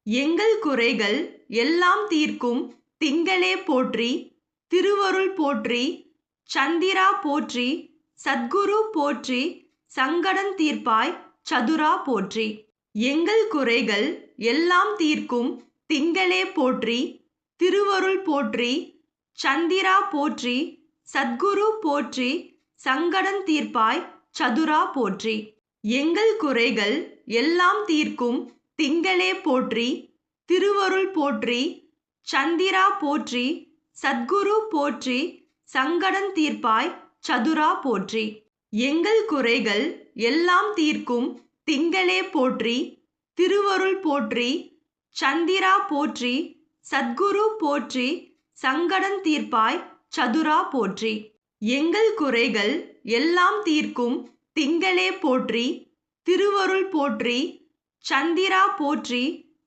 எங்கள் குறைகள் எல்லாம் தீர்க்கும் திங்களே போற்றி, திருவருள் போற்றி, சந்திரா போற்றி, சத்குரு போற்றி, சங்கடம் தீர்ப்பாய் சதுரா போற்றி. எங்கள் குறைகள் எல்லாம் தீர்க்கும் திங்களே போற்றி, திருவருள் போற்றி, சந்திரா போற்றி, சத்குரு போற்றி, சங்கடம் தீர்ப்பாய் சதுரா போற்றி. எங்கள் குறைகள் எல்லாம் தீர்க்கும் திங்களே போற்றி, திருவருள் போற்றி, சந்திரா போற்றி, சத்குரு போற்றி, சங்கடம் தீர்ப்பாய் சதுரா போற்றி. எங்கள் குறைகள் எல்லாம் தீர்க்கும் திங்களே போற்றி, திருவருள் போற்றி, சந்திரா போற்றி, சத்குரு போற்றி, சங்கடம் தீர்ப்பாய் சதுரா போற்றி. எங்கள் குறைகள் எல்லாம் தீர்க்கும் திங்களே போற்றி, திருவருள் போற்றி, சந்திரா போற்றி,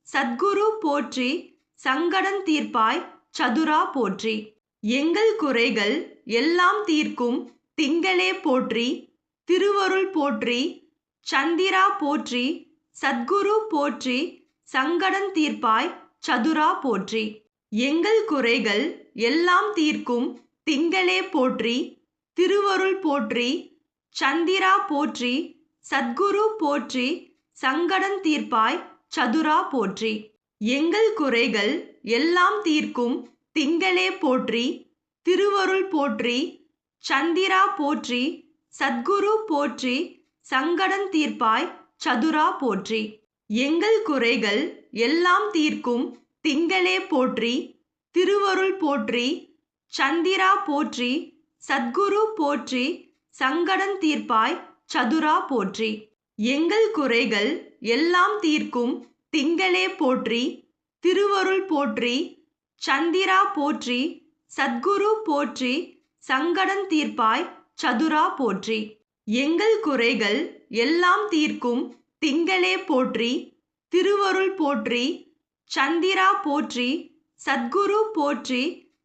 சத்குரு போற்றி, சங்கடம் தீர்ப்பாய் சதுரா போற்றி. எங்கள் குறைகள் எல்லாம் தீர்க்கும் திங்களே போற்றி, திருவருள் போற்றி, சந்திரா போற்றி, சத்குரு போற்றி, சங்கடம் தீர்ப்பாய் சதுரா போற்றி. எங்கள் குறைகள் எல்லாம் தீர்க்கும் திங்களே போற்றி, திருவருள் போற்றி, சந்திரா போற்றி, சத்குரு போற்றி, சங்கடம் தீர்ப்பாய் சதுரா போற்றி. எங்கள் குறைகள் எல்லாம் தீர்க்கும் திங்களே போற்றி, திருவருள் போற்றி, சந்திரா போற்றி, சத்குரு போற்றி, சங்கடம் தீர்ப்பாய் சதுரா போற்றி. எங்கள் குறைகள் எல்லாம் தீர்க்கும் திங்களே போற்றி, திருவருள் போற்றி, சந்திரா போற்றி, சத்குரு போற்றி, சங்கடம் தீர்ப்பாய் சதுரா போற்றி. எங்கள் குறைகள் எல்லாம் தீர்க்கும் திங்களே போற்றி, திருவருள் போற்றி, சந்திரா போற்றி, சத்குரு போற்றி, சங்கடம் தீர்ப்பாய் சதுரா போற்றி. எங்கள் குறைகள் எல்லாம் தீர்க்கும் திங்களே போற்றி, திருவருள் போற்றி, சந்திரா போற்றி, சத்குரு போற்றி,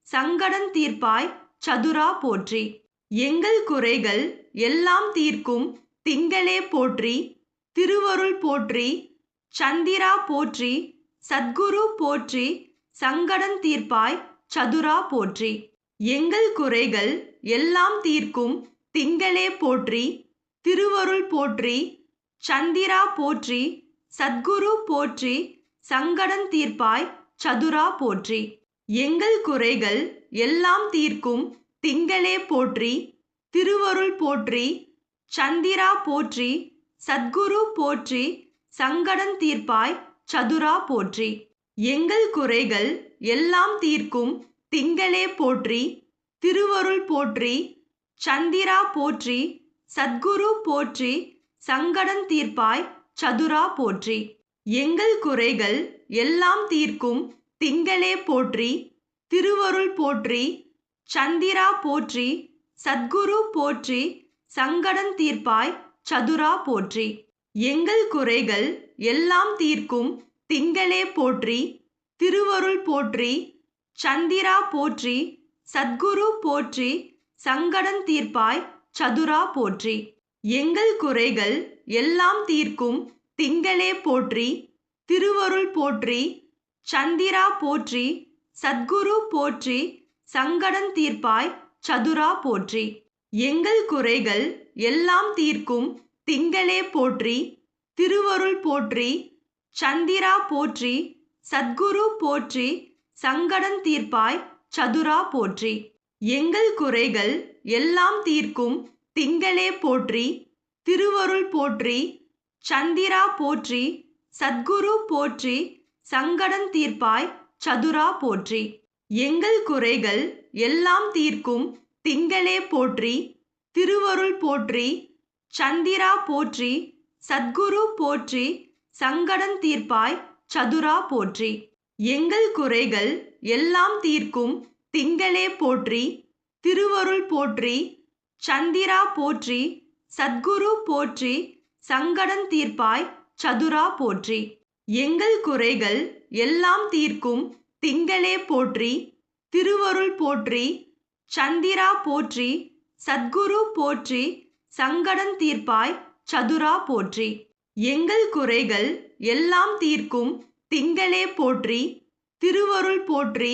சங்கடம் தீர்ப்பாய் சதுரா போற்றி. எங்கள் குறைகள் எல்லாம் தீர்க்கும் திங்களே போற்றி, திருவருள் போற்றி, சந்திரா போற்றி, சத்குரு போற்றி, சங்கடம் தீர்ப்பாய் சதுரா போற்றி. எங்கள் குறைகள் எல்லாம் தீர்க்கும் திங்களே போற்றி, திருவருள் போற்றி, சந்திரா போற்றி, சத்குரு போற்றி, சங்கடம் தீர்ப்பாய் சதுரா போற்றி. எங்கள் குறைகள் எல்லாம் தீர்க்கும் திங்களே போற்றி, திருவருள் போற்றி, சந்திரா போற்றி, சத்குரு போற்றி, சங்கடம் தீர்ப்பாய் சதுரா போற்றி. எங்கள் குறைகள் எல்லாம் தீர்க்கும் திங்களே போற்றி, திருவருள் போற்றி, சந்திரா போற்றி, சத்குரு போற்றி, சங்கடம் தீர்ப்பாய் சதுரா போற்றி. எங்கள் குறைகள் எல்லாம் தீர்க்கும் திங்களே போற்றி, திருவருள் போற்றி, சந்திரா போற்றி, சத்குரு போற்றி, சங்கடம் தீர்ப்பாய் சதுரா போற்றி. எங்கள் குறைகள் எல்லாம் தீர்க்கும் திங்களே போற்றி, திருவருள் போற்றி, சந்திரா போற்றி, சத்குரு போற்றி, சங்கடம் தீர்ப்பாய் சதுரா போற்றி. எங்கள் குறைகள் எல்லாம் தீர்க்கும் திங்களே போற்றி, திருவருள் போற்றி, சந்திரா போற்றி, சத்குரு போற்றி, சங்கடம் தீர்ப்பாய் சதுரா போற்றி. எங்கள் குறைகள் எல்லாம் தீர்க்கும் திங்களே போற்றி, திருவருள் போற்றி, சந்திரா போற்றி, சத்குரு போற்றி, சங்கடம் தீர்ப்பாய் சதுரா போற்றி. எங்கள் குறைகள் எல்லாம் தீர்க்கும் திங்களே போற்றி, திருவருள் போற்றி, சந்திரா போற்றி, சத்குரு போற்றி, சங்கடம் தீர்ப்பாய் சதுரா போற்றி. எங்கள் குறைகள் எல்லாம் தீர்க்கும் திங்களே போற்றி, திருவருள் போற்றி, சந்திரா போற்றி, சத்குரு போற்றி, சங்கடம் தீர்ப்பாய் சதுரா போற்றி. எங்கள் குறைகள் எல்லாம் தீர்க்கும் திங்களே போற்றி, திருவருள் போற்றி, சந்திரா போற்றி, சத்குரு போற்றி, சங்கடம் தீர்ப்பாய் சதுரா போற்றி. எங்கள் குறைகள் எல்லாம் தீர்க்கும் திங்களே போற்றி, திருவருள் போற்றி, சந்திரா போற்றி, சத்குரு போற்றி, சங்கடம் தீர்ப்பாய் சதுரா போற்றி. எங்கள் குறைகள் எல்லாம் தீர்க்கும் திங்களே போற்றி, திருவருள் போற்றி,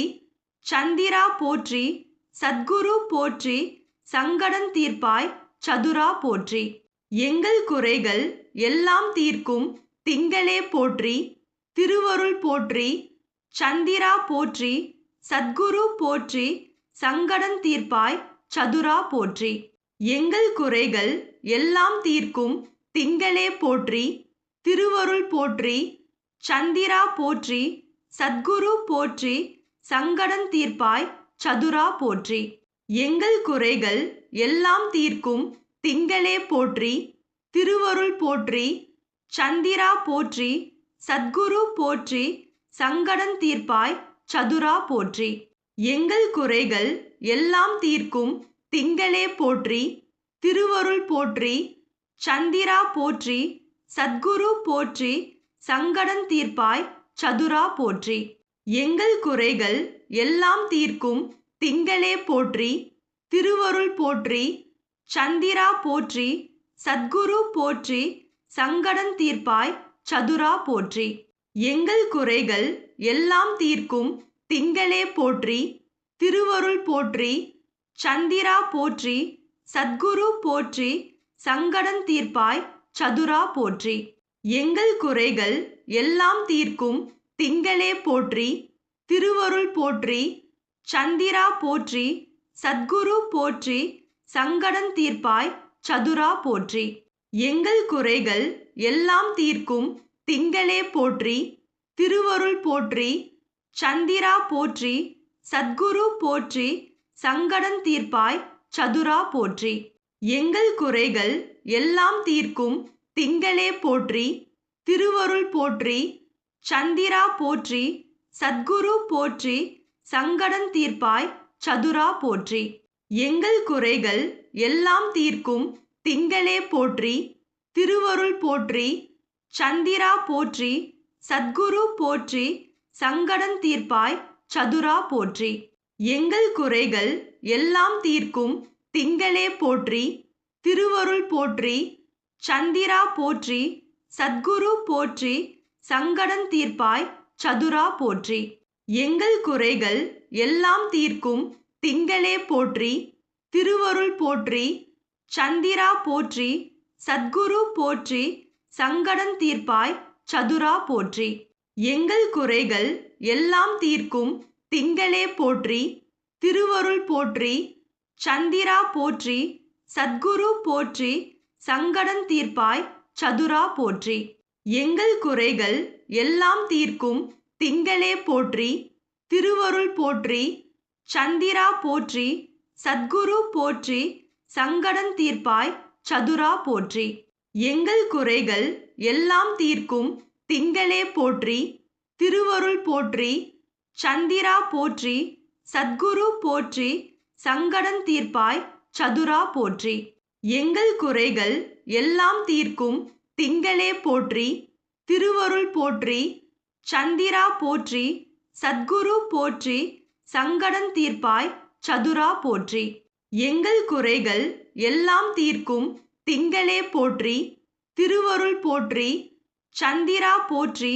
சந்திரா போற்றி, சத்குரு போற்றி, சங்கடம் தீர்ப்பாய் சதுரா போற்றி. எங்கள் குறைகள் எல்லாம் தீர்க்கும் திங்களே போற்றி, திருவருள் போற்றி, சந்திரா போற்றி, சத்குரு போற்றி, சங்கடம் தீர்ப்பாய் சதுரா போற்றி. எங்கள் குறைகள் எல்லாம் தீர்க்கும் திங்களே போற்றி, திருவருள் போற்றி, சந்திரா போற்றி, சத்குரு போற்றி, சங்கடம் தீர்ப்பாய் சதுரா போற்றி. எங்கள் குறைகள் எல்லாம் தீர்க்கும் திங்களே போற்றி, திருவருள் போற்றி, சந்திரா போற்றி, சத்குரு போற்றி, சங்கடம் தீர்ப்பாய் சதுரா போற்றி. எங்கள் குறைகள் எல்லாம் தீர்க்கும் திங்களே போற்றி, திருவருள் போற்றி, சந்திரா போற்றி, சத்குரு போற்றி, சங்கடம் தீர்ப்பாய் சதுரா போற்றி. எங்கள் குறைகள் எல்லாம் தீர்க்கும் திங்களே போற்றி, திருவருள் போற்றி, சந்திரா போற்றி, சத்குரு போற்றி, சங்கடம் தீர்ப்பாய் சதுரா போற்றி. எங்கள் குறைகள் எல்லாம் தீர்க்கும் திங்களே போற்றி, திருவருள் போற்றி, சந்திரா போற்றி, சத்குரு போற்றி, சங்கடம் தீர்ப்பாய் சதுரா போற்றி. எங்கள் குறைகள் எல்லாம் தீர்க்கும் திங்களே போற்றி, திருவருள் போற்றி, சந்திரா போற்றி, சத்குரு போற்றி, சங்கடம் தீர்ப்பாய் சதுரா போற்றி. எங்கள் குறைகள் எல்லாம் தீர்க்கும் திங்களே போற்றி, திருவருள் போற்றி, சந்திரா போற்றி, சத்குரு போற்றி, சங்கடம் தீர்ப்பாய் சதுரா போற்றி. எங்கள் குறைகள் எல்லாம் தீர்க்கும் திங்களே போற்றி, திருவருள் போற்றி, சந்திரா போற்றி, சத்குரு போற்றி, சங்கடம் தீர்ப்பாய் சதுரா போற்றி. எங்கள் குறைகள் எல்லாம் தீர்க்கும் திங்களே போற்றி, திருவருள் போற்றி, சந்திரா போற்றி, சத்குரு போற்றி, சங்கடம் தீர்ப்பாய் சதுரா போற்றி. எங்கள் குறைகள் எல்லாம் தீர்க்கும் திங்களே போற்றி, திருவருள் போற்றி, சந்திரா போற்றி, சத்குரு போற்றி, சங்கடம் தீர்ப்பாய் சதுரா போற்றி. எங்கள் குறைகள் எல்லாம் தீர்க்கும் திங்களே போற்றி, திருவருள் போற்றி, சந்திரா போற்றி, சத்குரு போற்றி, சங்கடம் தீர்ப்பாய் சதுரா போற்றி. எங்கள் குறைகள் எல்லாம் தீர்க்கும் திங்களே போற்றி, திருவருள் போற்றி, சந்திரா போற்றி, சத்குரு போற்றி, சங்கடம் தீர்ப்பாய் சதுரா போற்றி. எங்கள் குறைகள் எல்லாம் தீர்க்கும் திங்களே போற்றி, திருவருள் போற்றி, சந்திரா போற்றி, சத்குரு போற்றி, சங்கடம் தீர்ப்பாய் சதுரா போற்றி. எங்கள் குறைகள் எல்லாம் தீர்க்கும் திங்களே போற்றி, திருவருள் போற்றி, சந்திரா போற்றி, சத்குரு போற்றி, சங்கடம் தீர்ப்பாய் சதுரா போற்றி. எங்கள் குறைகள் எல்லாம் தீர்க்கும் திங்களே போற்றி, திருவருள் போற்றி, சந்திரா போற்றி, சத்குரு போற்றி, சங்கடம் தீர்ப்பாய் சதுரா போற்றி. எங்கள் குறைகள் எல்லாம் தீர்க்கும் திங்களே போற்றி, திருவருள் போற்றி, சந்திரா போற்றி,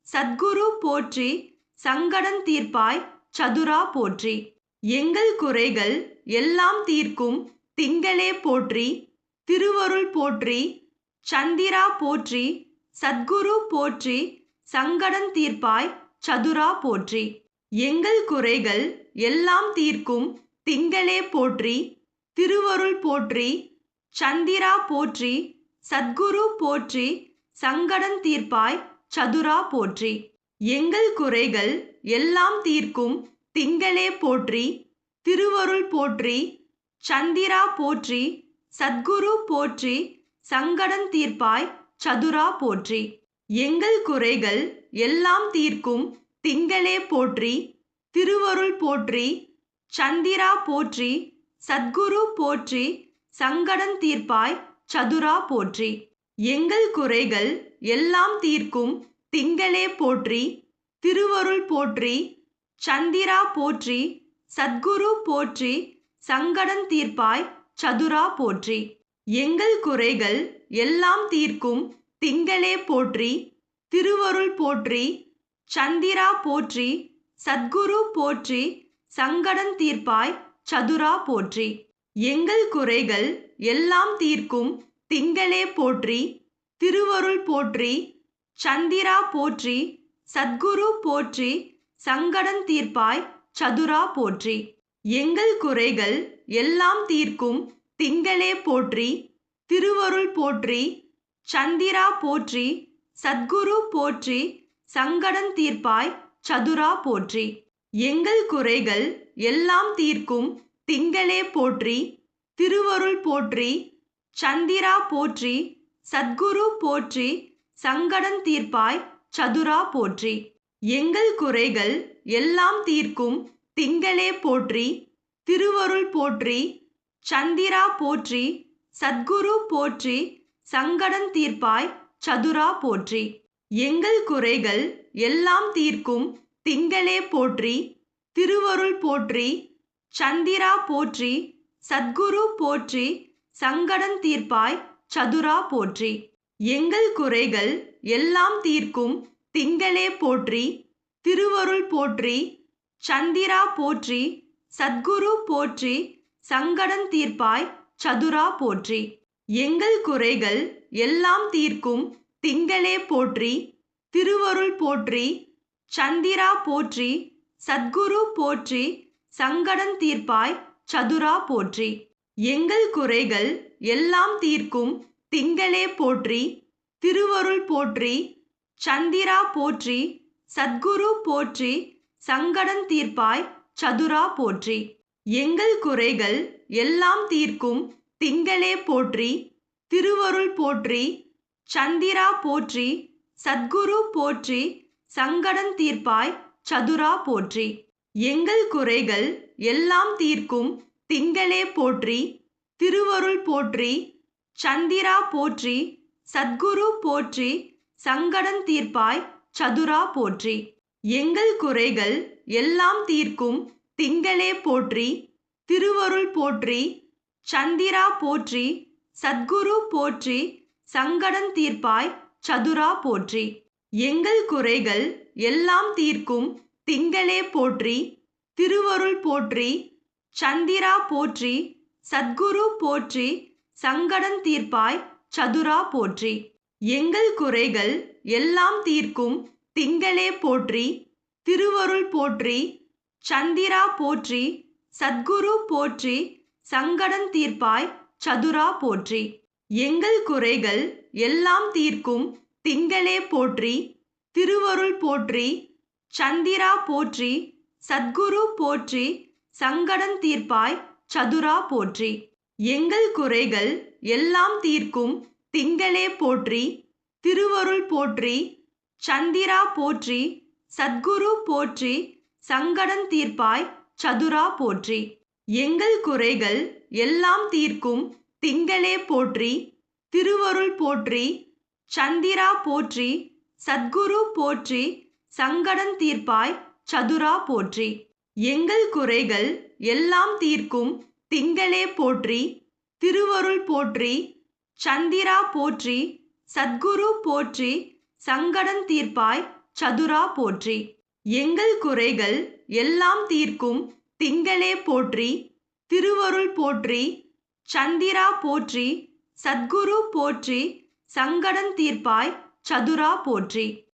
சத்குரு போற்றி, சங்கடம் தீர்ப்பாய் சதுரா போற்றி. எங்கள் குறைகள் எல்லாம் தீர்க்கும் திங்களே போற்றி, திருவருள் போற்றி, சந்திரா போற்றி, சத்குரு போற்றி, சங்கடம் தீர்ப்பாய் சதுரா போற்றி. எங்கள் குறைகள் எல்லாம் தீர்க்கும் திங்களே போற்றி, திருவருள் போற்றி, சந்திரா போற்றி, சத்குரு போற்றி, சங்கடம் தீர்ப்பாய் சதுரா போற்றி. எங்கள் குறைகள் எல்லாம் தீர்க்கும் திங்களே போற்றி, திருவருள் போற்றி, சந்திரா போற்றி, சத்குரு போற்றி, சங்கடம் தீர்ப்பாய் சதுரா போற்றி. எங்கள் குறைகள் எல்லாம் தீர்க்கும் திங்களே போற்றி, திருவருள் போற்றி, சந்திரா போற்றி, சத்குரு போற்றி, சங்கடம் தீர்ப்பாய் சதுரா போற்றி. எங்கள் குறைகள் எல்லாம் தீர்க்கும் திங்களே போற்றி, திருவருள் போற்றி, சந்திரா போற்றி, சத்குரு போற்றி, சங்கடம் தீர்ப்பாய் சதுரா போற்றி. எங்கள் குறைகள் எல்லாம் தீர்க்கும் திங்களே போற்றி, திருவருள் போற்றி, சந்திரா போற்றி, சத்குரு போற்றி, சங்கடம் தீர்ப்பாய் சதுரா போற்றி. எங்கள் குறைகள் எல்லாம் தீர்க்கும் திங்களே போற்றி, திருவருள் போற்றி, சந்திரா போற்றி, சத்குரு போற்றி, சங்கடம் தீர்ப்பாய் சதுரா போற்றி. எங்கள் குறைகள் எல்லாம் தீர்க்கும் திங்களே போற்றி, திருவருள் போற்றி, சந்திரா போற்றி, சத்குரு போற்றி, சங்கடம் தீர்ப்பாய் சதுரா போற்றி. எங்கள் குறைகள் எல்லாம் தீர்க்கும் திங்களே போற்றி, திருவருள் போற்றி, சந்திரா போற்றி, சத்குரு போற்றி, சங்கடம் தீர்ப்பாய் சதுரா போற்றி. எங்கள் குறைகள் எல்லாம் தீர்க்கும் திங்களே போற்றி, திருவருள் போற்றி, சந்திரா போற்றி, சத்குரு போற்றி, சங்கடம் தீர்ப்பாய் சதுரா போற்றி. எங்கள் குறைகள் எல்லாம் தீர்க்கும் திங்களே போற்றி, திருவருள் போற்றி, சந்திரா போற்றி, சத்குரு போற்றி, சங்கடம் தீர்ப்பாய் சதுரா போற்றி. எங்கள் குறைகள் எல்லாம் தீர்க்கும் திங்களே போற்றி, திருவருள் போற்றி, சந்திரா போற்றி, சத்குரு போற்றி, சங்கடம் தீர்ப்பாய் சதுரா போற்றி. எங்கள் குறைகள் எல்லாம் தீர்க்கும் திங்களே போற்றி, திருவருள் போற்றி, சந்திரா போற்றி, சத்குரு போற்றி, சங்கடம் தீர்ப்பாய் சதுரா போற்றி. எங்கள் குறைகள் எல்லாம் தீர்க்கும் திங்களே போற்றி, திருவருள் போற்றி, சந்திரா போற்றி, சத்குரு போற்றி, சங்கடம் தீர்ப்பாய் சதுரா போற்றி. எங்கள் குறைகள் எல்லாம் தீர்க்கும் திங்களே போற்றி, திருவருள் போற்றி, சந்திரா போற்றி, சத்குரு போற்றி, சங்கடம் தீர்ப்பாய் சதுரா போற்றி. எங்கள் குறைகள் எல்லாம் தீர்க்கும் திங்களே போற்றி, திருவருள் போற்றி, சந்திரா போற்றி, சத்குரு போற்றி, சங்கடம் தீர்ப்பாய் சதுரா போற்றி. எங்கள் குறைகள் எல்லாம் தீர்க்கும் திங்களே போற்றி, திருவருள் போற்றி, சந்திரா போற்றி, சத்குரு போற்றி, சங்கடம் தீர்ப்பாய் சதுரா போற்றி. எங்கள் குறைகள் எல்லாம் தீர்க்கும் திங்களே போற்றி, திருவருள் போற்றி, சந்திரா போற்றி, சத்குரு போற்றி, சங்கடம் தீர்ப்பாய் சதுரா போற்றி. எங்கள் குறைகள் எல்லாம் தீர்க்கும் திங்களே போற்றி, திருவருள் போற்றி, சந்திரா போற்றி, சத்குரு போற்றி, சங்கடம் தீர்ப்பாய் சதுரா போற்றி. எங்கள் குறைகள் எல்லாம் தீர்க்கும் திங்களே போற்றி, திருவருள் போற்றி, சந்திரா போற்றி, சத்குரு போற்றி, சங்கடம் தீர்ப்பாய் சதுரா போற்றி. எங்கள் குறைகள் எல்லாம் தீர்க்கும் திங்களே போற்றி, திருவருள் போற்றி, சந்திரா போற்றி, சத்குரு போற்றி, சங்கடம் தீர்ப்பாய் சதுரா போற்றி. எங்கள் குறைகள் எல்லாம் தீர்க்கும் திங்களே போற்றி, திருவருள் போற்றி, சந்திரா போற்றி, சத்குரு போற்றி, சங்கடம் தீர்ப்பாய் சதுரா போற்றி. எங்கள் குறைகள் எல்லாம் தீர்க்கும் திங்களே போற்றி, திருவருள் போற்றி, சந்திரா போற்றி, சத்குரு போற்றி, சங்கடம் தீர்ப்பாய் சதுரா போற்றி. எங்கள் குறைகள் எல்லாம் தீர்க்கும் திங்களே போற்றி, திருவருள் போற்றி, சந்திரா போற்றி, சத்குரு போற்றி, சங்கடம் தீர்ப்பாய் சதுரா போற்றி.